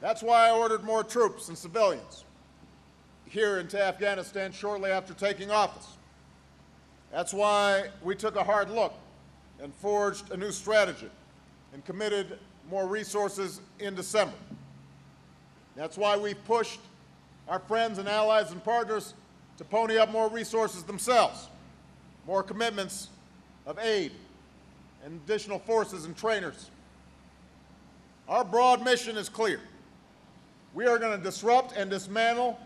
That's why I ordered more troops and civilians here into Afghanistan shortly after taking office. That's why we took a hard look and forged a new strategy and committed more resources in December. That's why we've pushed our friends and allies and partners to pony up more resources themselves, more commitments of aid and additional forces and trainers. Our broad mission is clear. We are going to disrupt and dismantle,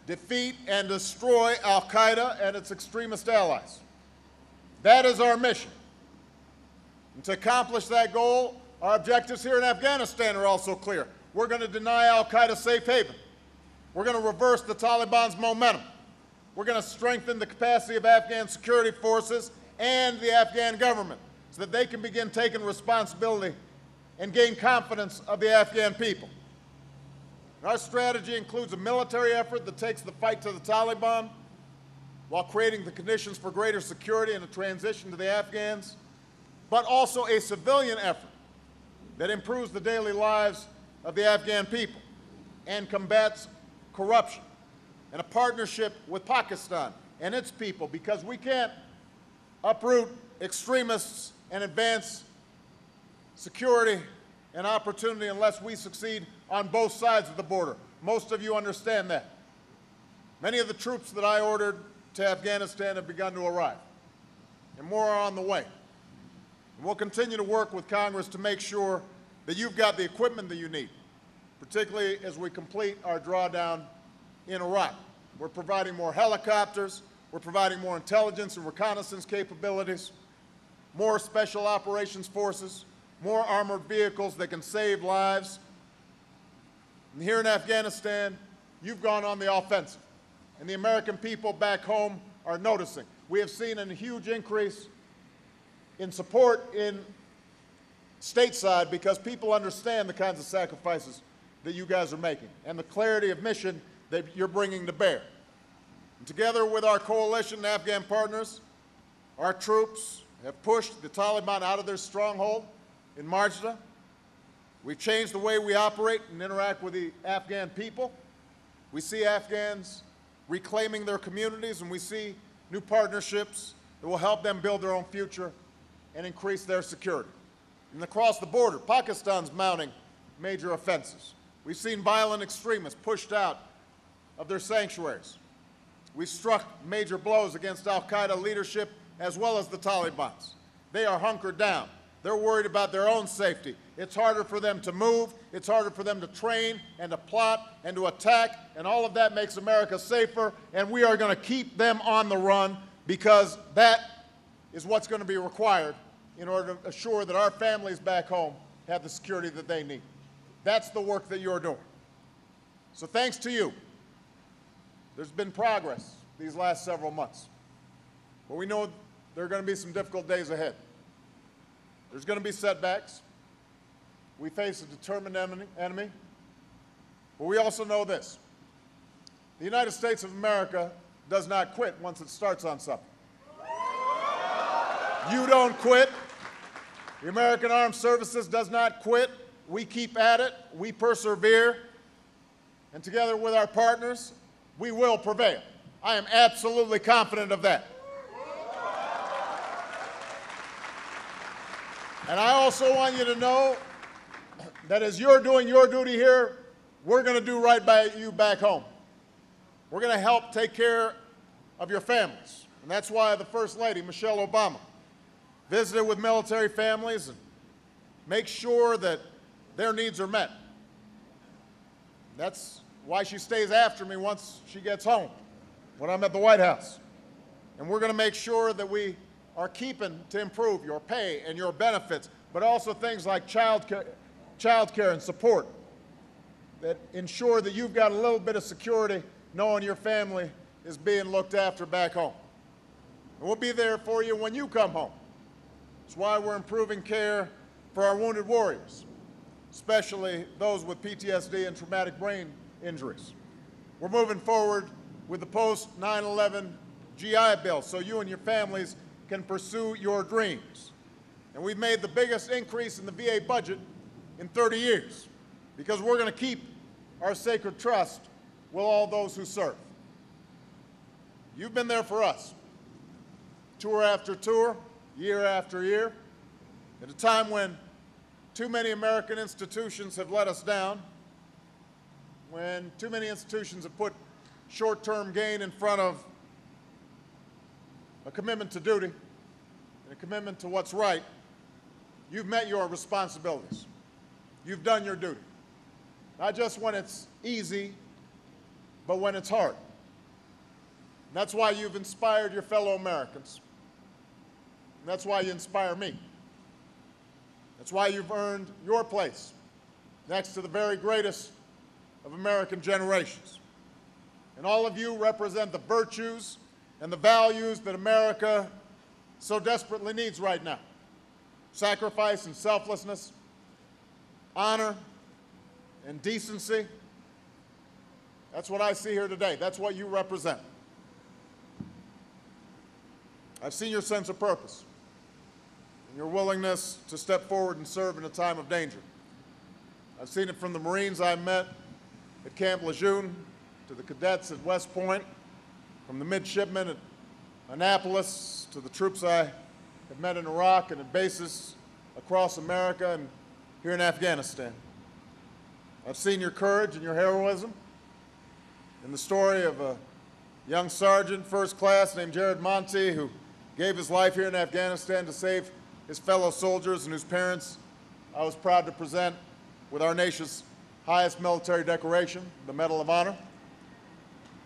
defeat and destroy al-Qaeda and its extremist allies. That is our mission. And to accomplish that goal, our objectives here in Afghanistan are also clear. We're going to deny al-Qaeda safe haven. We're going to reverse the Taliban's momentum. We're going to strengthen the capacity of Afghan security forces and the Afghan government so that they can begin taking responsibility and gain confidence of the Afghan people. And our strategy includes a military effort that takes the fight to the Taliban while creating the conditions for greater security and a transition to the Afghans, but also a civilian effort that improves the daily lives of the Afghan people and combats corruption, and a partnership with Pakistan and its people, because we can't uproot extremists and advance security and opportunity unless we succeed on both sides of the border. Most of you understand that. Many of the troops that I ordered to Afghanistan have begun to arrive, and more are on the way. And we'll continue to work with Congress to make sure that you've got the equipment that you need, particularly as we complete our drawdown in Iraq. We're providing more helicopters, we're providing more intelligence and reconnaissance capabilities, more special operations forces, more armored vehicles that can save lives. And here in Afghanistan, you've gone on the offensive, and the American people back home are noticing. We have seen a huge increase in support in stateside because people understand the kinds of sacrifices that you guys are making and the clarity of mission that you're bringing to bear. And together with our coalition and Afghan partners, our troops have pushed the Taliban out of their stronghold in Marjda. We've changed the way we operate and interact with the Afghan people. We see Afghans reclaiming their communities, and we see new partnerships that will help them build their own future and increase their security. And across the border, Pakistan's mounting major offenses. We've seen violent extremists pushed out of their sanctuaries. We've struck major blows against al-Qaeda leadership as well as the Taliban's. They are hunkered down. They're worried about their own safety. It's harder for them to move. It's harder for them to train and to plot and to attack, and all of that makes America safer, and we are going to keep them on the run because that is what's going to be required in order to assure that our families back home have the security that they need. That's the work that you're doing. So thanks to you, there's been progress these last several months. But we know there are going to be some difficult days ahead. There's going to be setbacks. We face a determined enemy. But we also know this. The United States of America does not quit once it starts on something. You don't quit. The American Armed Services does not quit. We keep at it. We persevere. And together with our partners, we will prevail. I am absolutely confident of that. And I also want you to know that as you're doing your duty here, we're going to do right by you back home. We're going to help take care of your families. And that's why the First Lady, Michelle Obama, visited with military families and makes sure that their needs are met. That's why she stays after me once she gets home, when I'm at the White House. And we're going to make sure that we are keeping to improve your pay and your benefits, but also things like child care and support that ensure that you've got a little bit of security knowing your family is being looked after back home. And we'll be there for you when you come home. That's why we're improving care for our wounded warriors, especially those with PTSD and traumatic brain injuries. We're moving forward with the post-9/11 GI Bill so you and your families can pursue your dreams. And we've made the biggest increase in the VA budget in 30 years. because we're going to keep our sacred trust with all those who serve. You've been there for us, tour after tour, year after year, at a time when too many American institutions have let us down, when too many institutions have put short-term gain in front of a commitment to duty and a commitment to what's right. You've met your responsibilities. You've done your duty. Not just when it's easy, but when it's hard. And that's why you've inspired your fellow Americans. And that's why you inspire me. That's why you've earned your place next to the very greatest of American generations. And all of you represent the virtues and the values that America so desperately needs right now. Sacrifice and selflessness, honor and decency. That's what I see here today. That's what you represent. I've seen your sense of purpose and your willingness to step forward and serve in a time of danger. I've seen it from the Marines I met at Camp Lejeune, to the cadets at West Point, from the midshipmen at Annapolis, to the troops I have met in Iraq and at bases across America and here in Afghanistan. I've seen your courage and your heroism in the story of a young sergeant, first class, named Jared Monte, who gave his life here in Afghanistan to save his fellow soldiers and whose parents I was proud to present with our nation's highest military decoration, the Medal of Honor.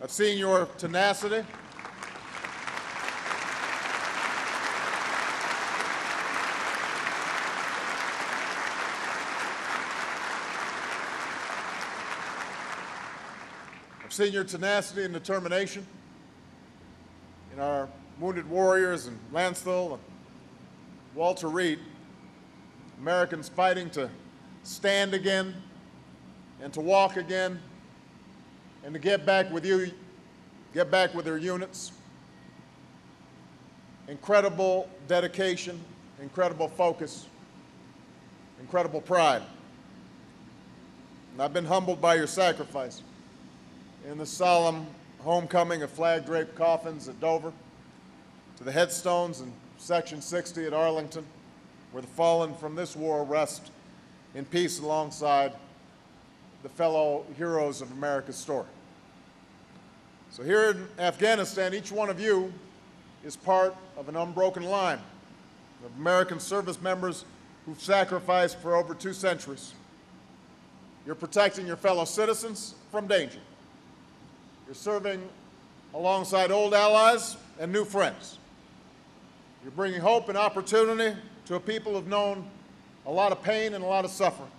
I've seen your tenacity. I've seen your tenacity and determination in our wounded warriors in Lanceville and Walter Reed, Americans fighting to stand again and to walk again and to get back with you, get back with their units. Incredible dedication, incredible focus, incredible pride. And I've been humbled by your sacrifice in the solemn homecoming of flag-draped coffins at Dover, to the headstones in Section 60 at Arlington, where the fallen from this war rest in peace alongside the fellow heroes of America's story. So here in Afghanistan, each one of you is part of an unbroken line of American service members who've sacrificed for over 2 centuries. You're protecting your fellow citizens from danger. You're serving alongside old allies and new friends. You're bringing hope and opportunity to a people who've known a lot of pain and a lot of suffering.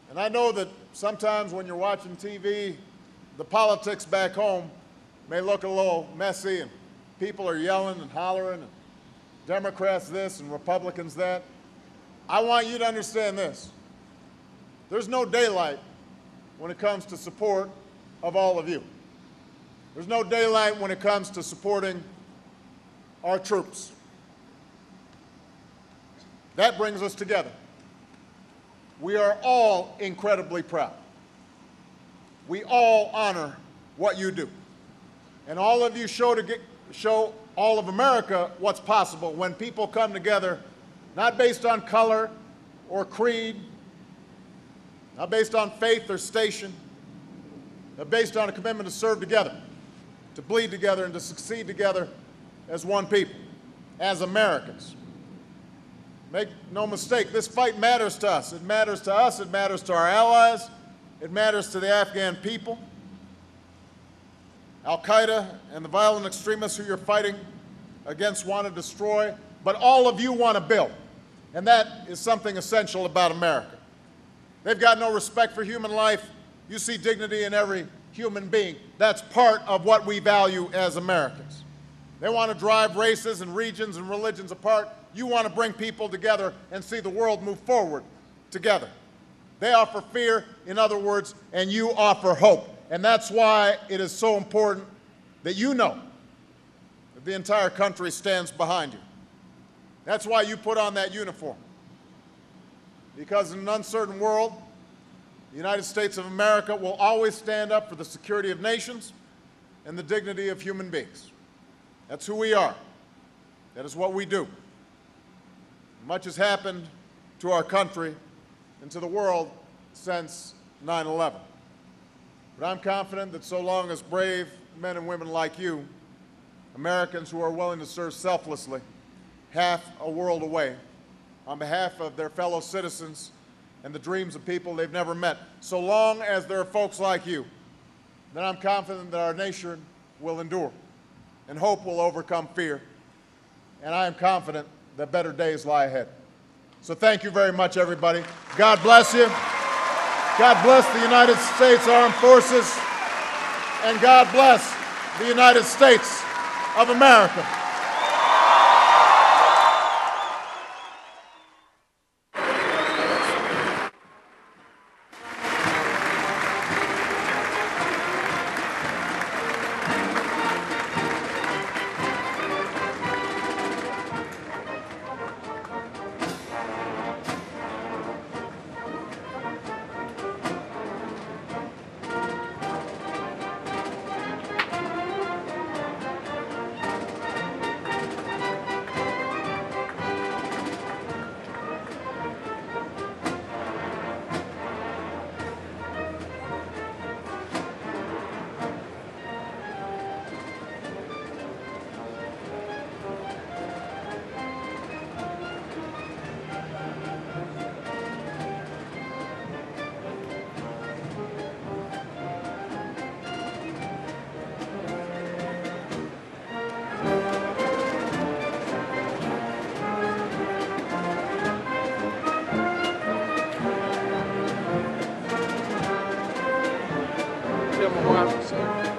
And I know that sometimes when you're watching TV, the politics back home may look a little messy and people are yelling and hollering and Democrats this and Republicans that. I want you to understand this. There's no daylight when it comes to support of all of you. There's no daylight when it comes to supporting our troops. That brings us together. We are all incredibly proud. We all honor what you do. And all of you show all of America what's possible when people come together, not based on color or creed, not based on faith or station, but based on a commitment to serve together, to bleed together, and to succeed together as one people, as Americans. Make no mistake, this fight matters to us. It matters to us, it matters to our allies, it matters to the Afghan people. Al-Qaeda and the violent extremists who you're fighting against want to destroy, but all of you want to build. And that is something essential about America. They've got no respect for human life. You see dignity in every human being. That's part of what we value as Americans. They want to drive races and regions and religions apart. You want to bring people together and see the world move forward together. They offer fear, in other words, and you offer hope. And that's why it is so important that you know that the entire country stands behind you. That's why you put on that uniform. because in an uncertain world, the United States of America will always stand up for the security of nations and the dignity of human beings. That's who we are. That is what we do. Much has happened to our country and to the world since 9/11. But I'm confident that so long as brave men and women like you, Americans who are willing to serve selflessly, half a world away, on behalf of their fellow citizens and the dreams of people they've never met, so long as there are folks like you, then I'm confident that our nation will endure and hope will overcome fear. And I am confident that better days lie ahead. So thank you very much, everybody. God bless you. God bless the United States Armed Forces. And God bless the United States of America. Chama o ápice.